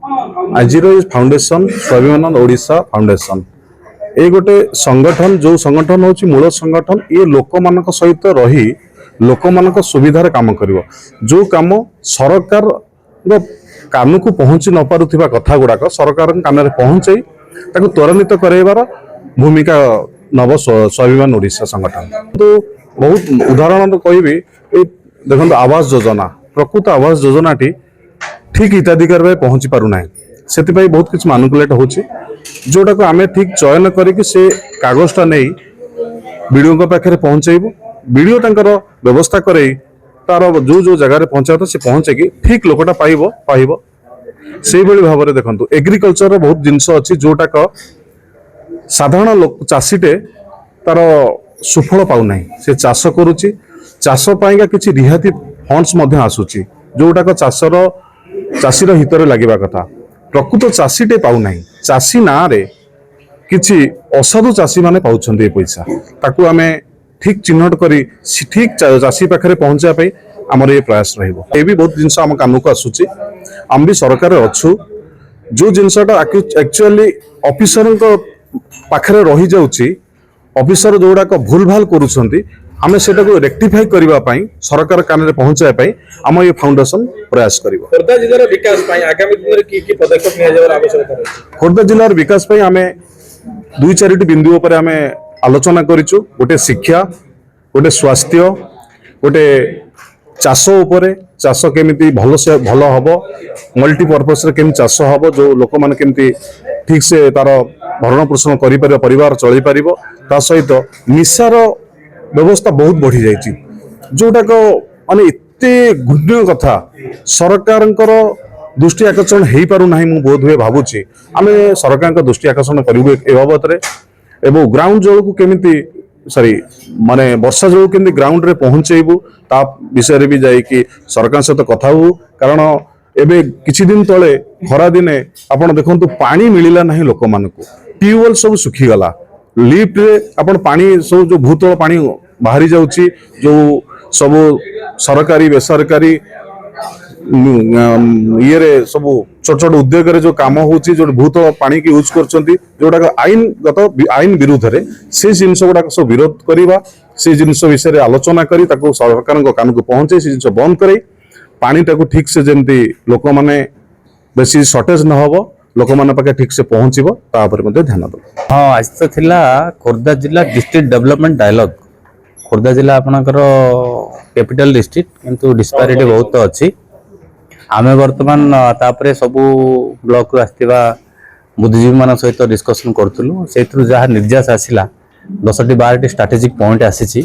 आज फाउंडेशन स्वाभिमान ओडिशा फाउंडेशन ये गोटे संगठन जो संगठन हूँ मूल संगठन ये लोक मान सहित रही लोक मान सुविधार काम कर जो काम सरकार कान को पहुँची न पारुथिबा कथा गुड़ाक सरकार कान में पहुँचाई त्वरान्वित कराइबार भूमिका नव स्वाभिमान ओडिशा संगठन। तो बहुत उदाहरण कहबी देखो आवास योजना प्रकृत आवास योजना टी ठीक हिताधिकार में पहुँची पारना से बहुत किसी मानुकुलेट होची जोटा को आम ठीक चयन करके से कागजटा नहीं बीडीओ पाखे पहुँचेबू बीडीओ तंकर व्यवस्था करे तार जो जो जगह पहुँचा से पहुँचे ठीक लोकटा पाइब से भाव में देखो एग्रिकल्चर बहुत जिनस अच्छी जोटाक साधारण चाषीटे तार सुफल पाऊना से चाष करुच्ची चाष पाइका किसी रिहाती फंड्स आसूची जोटाक चाषीर हितर लगे कथा प्रकृत चाषीटे पाऊना चाषी ना रे किसी असाधु चाषी माने पाउछन्ते ए पैसा ताकू आमे ठीक चिन्हट करी ठीक चाषी पाखे पहुँचापी आमर ये प्रयास रहिबो। ये भी बहुत जिनस आम कान को आसूची आम भी सरकार अच्छु जो जिनसटा एक्चुअली ऑफिसर पाखे रही जाउची ऑफिसर जोड़ाक भूल भाल करुछन्ती आमे सेटा को रेक्टिफाई करबा पई सरकार कान रे पहुँचाय पई आम ये फाउंडेशन प्रयास करिवो। खोर्धा जिल्लार विकास पई आगामी दिन रे की पदक्षेप निया जावर आवश्यकता रहछि। खोर्धा जिल्लार विकास पई आमे दुई चारिटी बिंदु उपर आमे आलोचना करिछु गोटे शिक्षा गोटे स्वास्थ्य गोटे चाष उपरे चाष केमिति भल से भल हबो मल्टीपर्पस रे केमिति चाष हबो जो लोक माने केमिति ठीक से तार भरण पोषण करि परिबो परिवार चली परिबो ता सहित निशार व्यवस्था बहुत बढ़ी जाइए जोटा को माने इत्ते गुण्य कथा सरकारंकर दृष्टि आकर्षण हो पारना मु बोध हुए भावुची आमे सरकार दृष्टि आकर्षण करूँ ए बाबत एवं ग्राउंड जल को केमिति सॉरी माने वर्षा जल केमिति ग्राउंड रे पहुँचेबू ता विषय भी जाइए सरकार सहित कथा हो कारण एबे किछि दिन तले खरा दिने आपण देखंतु पानी मिलिला नाही लोक मानकु ट्यूबवेल सब सुखी गला लिफ्ट रे आपण पानी सब जो भूतल पानी बाहरी जाउची जो सब सरकारी बेसरकारी ये रे सब छोट छोट उद्योग रे जो काम होची जो भूतल पानी की यूज करचंती जोटा आईन विरुद्ध रे से जिनस गुडा सब विरोध करिबा से जिनस विषय रे आलोचना करी ताको सरकार कान को पहुंचे से जिनस बंद करे पानी टाको ठीक से जेंती लोक माने बेसी शॉर्टेज न होबो लोक माने पाके ठीक से पहुंचीबो ता ऊपर मध्ये ध्यान दो। हां आज तो थिला खोर्धा जिला डिस्ट्रिक्ट डेवलपमेंट डायलॉग खोर्धा जिला आपनकर कैपिटल डिस्ट्रिक्ट किंतु डिस्पैरिटी बहुत अच्छी आमे वर्तमान तापरे सबु ब्लॉक रु आस्तिबा बुद्धिजीवी मान सहित डिस्कशन करथुलु सेथु जहा निर्देश आसिला 10टी 12टी स्ट्रेटेजिक पॉइंट आसीची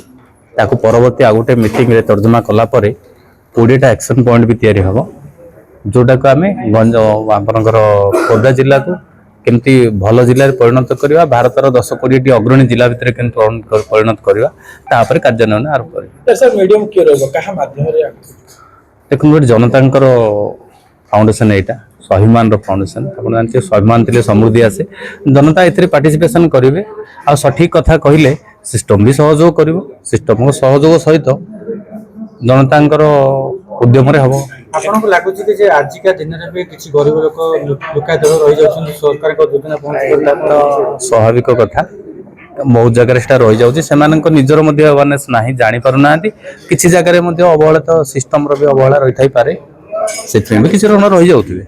ताको परवर्ती आगुटे मीटिंग रे तर्जुमा कला परे 20टा एक्शन पॉइंट भी तैयारी हबो जोटा को आमे आपनकर खोर्धा जिला को केमती भल जिले में परिणत करवा भारतर 10-20टी अग्रणी जिला भितर केमती परिणत करवा तापर कार्यान्वयन आरंभ करवा। सर मीडियम के रहबो कहा माध्यम रे देखो गोटे जनतांकर फाउंडेशन एटा स्वाभिमान रो फाउंडेशन आपण जानते स्वाभिमान तिले समृद्धि आसे जनता एथरे पार्टिसिपेशन करिवे आ सठिक कथा कहिले सिस्टम भी सहयोग करिवो सिस्टम को सहयोग सहित जनतांकर उद्यम रे हबो। आपन को लागु छी जे आज का दिन रे भी किछि गरीब लोक लुका देव रहि जाउछन सरकार को योजना पहुंच करला स्वाभाविक कथा बहुत जगह स्टार रही जाउछि सेमानक निजर मध्ये अवेयरनेस नाही जानि पारु नांती किछि जगह रे मध्ये अवहेलित सिस्टम रो भी अवहेला रहि थाई पारे सेथि में किछि रण रहि जाउथिबे।